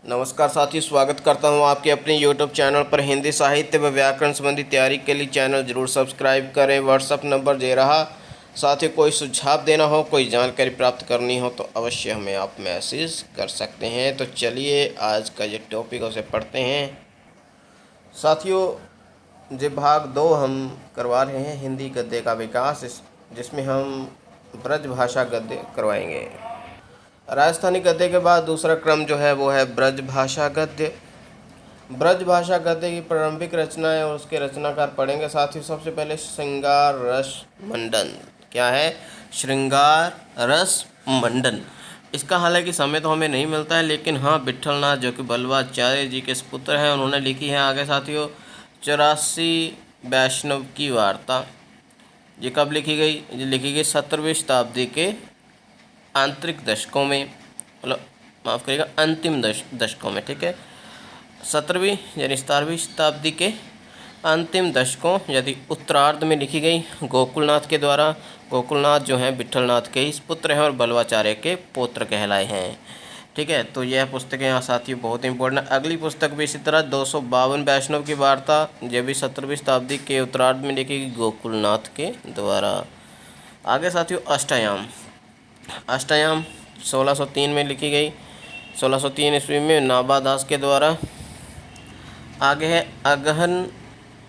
नमस्कार साथियों, स्वागत करता हूं आपके अपने YouTube चैनल पर। हिंदी साहित्य व व्याकरण संबंधी तैयारी के लिए चैनल जरूर सब्सक्राइब करें। व्हाट्सअप नंबर दे रहा। साथियों, कोई सुझाव देना हो, कोई जानकारी प्राप्त करनी हो तो अवश्य हमें आप मैसेज कर सकते हैं। तो चलिए आज का ये टॉपिक उसे पढ़ते हैं। साथियों, जो भाग 2 हम करवा रहे हैं हिंदी गद्य का विकास, जिसमें हम ब्रज भाषा गद्य करवाएंगे। राजस्थानी गद्य के बाद दूसरा क्रम जो है वो है ब्रज भाषा गद्य। ब्रज भाषा गद्य की प्रारंभिक रचनाएं और उसके रचनाकार पढ़ेंगे। साथ ही सबसे पहले श्रृंगार रस मंडन। क्या है? श्रृंगार रस मंडन। इसका हालांकि समय तो हमें नहीं मिलता है, लेकिन हाँ, विट्ठलनाथ जो कि बल्लवाचार्य जी के पुत्र हैं, उन्होंने लिखी है। आगे साथियों, 84 वैष्णव की वार्ता। ये कब लिखी गई? ये लिखी गई 17वीं शताब्दी के आंतरिक दशकों में, मतलब माफ़ करिएगा, अंतिम दशकों में। ठीक है, 17वीं यानी 17वीं शताब्दी के अंतिम दशकों यदि उत्तरार्ध में लिखी गई गोकुलनाथ के द्वारा। गोकुलनाथ जो हैं विट्ठलनाथ के ही पुत्र हैं और बल्लवाचार्य के पौत्र कहलाए हैं। ठीक है, तो यह पुस्तकें यहाँ साथियों बहुत इंपॉर्टेंट है। अगली पुस्तक भी इसी तरह 252 वैष्णव की वार्ता, यह भी 17वीं शताब्दी के उत्तरार्ध में लिखी गई गोकुलनाथ के द्वारा। आगे साथियों, अष्टयाम। अष्टयाम 1603 में लिखी गई, 1603 ईस्वी में नाभादास के द्वारा। आगे है अगहन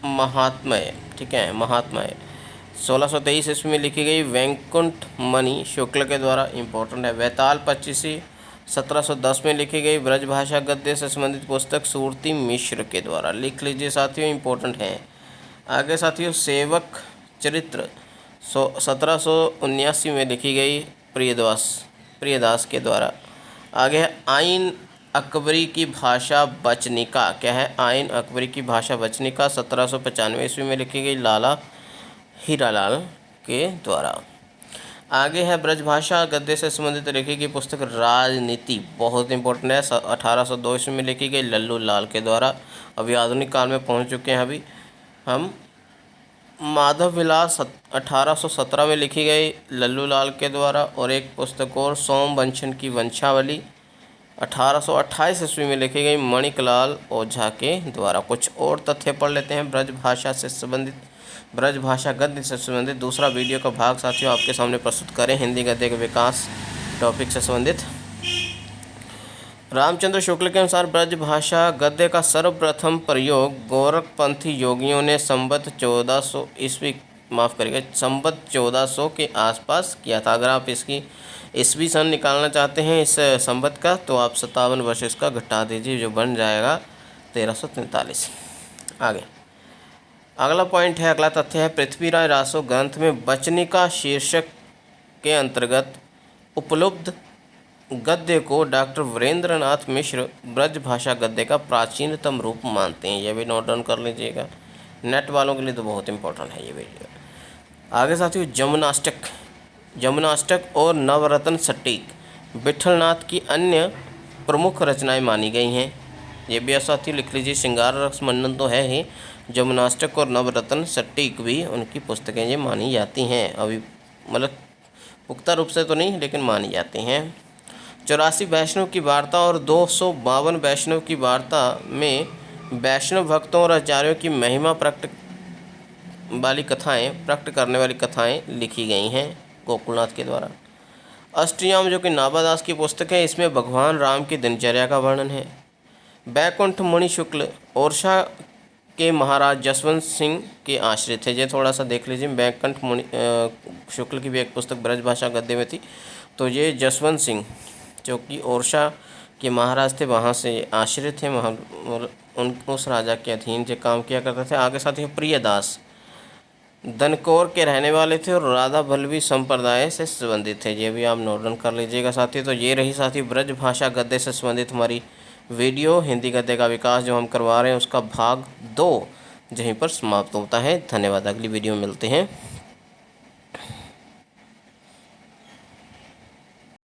महात्म्य। ठीक है, महात्म्य 1623 ईस्वी में लिखी गई, वैकुंठ मणि शुक्ल के द्वारा। इंपॉर्टेंट है। वैताल पच्चीसी 1710 में लिखी गई ब्रज भाषा गद्य से संबंधित पुस्तक सूरती मिश्र के द्वारा। लिख लीजिए साथियों, इंपॉर्टेंट है। आगे साथियों, सेवक चरित्र 1779 में लिखी गई प्रियदास के द्वारा। आगे है आइन अकबरी की भाषा वचनिका। क्या है? आइन अकबरी की भाषा वचनिका 1795 ईस्वी में लिखी गई लाला हीरालाल के द्वारा। आगे है ब्रजभाषा गद्य से संबंधित लिखी गई पुस्तक राजनीति। बहुत इंपॉर्टेंट है। 1802 ईस्वी में लिखी गई लल्लू लाल के द्वारा। अभी आधुनिक काल में पहुंच चुके हैं अभी हम। माधव विलास 1817 में लिखी गई लल्लू लाल के द्वारा। और एक पुस्तक और सोमवंशन की वंशावली 1828 ईस्वी में लिखी गई मणिकलाल ओझा के द्वारा। कुछ और तथ्य पढ़ लेते हैं ब्रज भाषा से संबंधित, ब्रज भाषा गद्य से संबंधित दूसरा वीडियो का भाग साथियों आपके सामने प्रस्तुत करें। हिंदी गद्य के विकास टॉपिक से संबंधित। रामचंद्र शुक्ल के अनुसार ब्रज भाषा गद्य का सर्वप्रथम प्रयोग गोरखपंथी योगियों ने संवत 1400 ईस्वी, माफ़ करिएगा, संवत 1400 के आसपास किया था। अगर आप इसकी ईस्वी सन निकालना चाहते हैं इस संवत का, तो आप 57 वर्ष इसका घटा दीजिए, जो बन जाएगा 1343। आगे अगला पॉइंट है, अगला तथ्य है, पृथ्वीराज रासो ग्रंथ में वचनिका शीर्षक के अंतर्गत उपलब्ध गद्य को डॉक्टर वीरेंद्रनाथ मिश्र ब्रज भाषा गद्य का प्राचीनतम रूप मानते हैं। यह भी नोट डाउन कर लीजिएगा, नेट वालों के लिए तो बहुत इंपॉर्टेंट है ये वीडियो। आगे साथियों, जमुनाष्टक और नवरत्न सटीक विट्ठलनाथ की अन्य प्रमुख रचनाएं मानी गई हैं। ये भी साथियों लिख लीजिए। श्रृंगार रस मंडन तो है ही, जमुनाष्टक और नवरत्न सटीक भी उनकी पुस्तकें ये मानी जाती हैं। अभी मतलब पुख्ता रूप से तो नहीं, लेकिन मानी जाती हैं। 84 वैष्णव की वार्ता और 252 वैष्णव की वार्ता में वैष्णव भक्तों और आचार्यों की महिमा प्रकट करने वाली कथाएं लिखी गई हैं गोकुलनाथ के द्वारा। अष्टयाम जो कि नाभादास की पुस्तक है, इसमें भगवान राम की दिनचर्या का वर्णन है। वैकुंठ मणि शुक्ल ओरछा के महाराज जसवंत सिंह के आश्रित थे। ये थोड़ा सा देख लीजिए। वैकुंठ मणि शुक्ल की भी एक पुस्तक ब्रजभाषा गद्य में थी। तो ये जसवंत सिंह जो कि ओरछा के महाराज थे, वहाँ से आश्रित थे। उस राजा के अधीन जो काम किया करते थे। आगे साथ ही प्रियदास दनकौर के रहने वाले थे और राधा बल्लवी संप्रदाय से संबंधित थे। ये भी आप नोट डाउन कर लीजिएगा साथी। तो ये रही साथी ब्रज भाषा गद्य से संबंधित हमारी वीडियो हिंदी गद्य का विकास जो हम करवा रहे हैं, उसका भाग 2 यहीं पर समाप्त होता है। धन्यवाद। अगली वीडियो में मिलते हैं।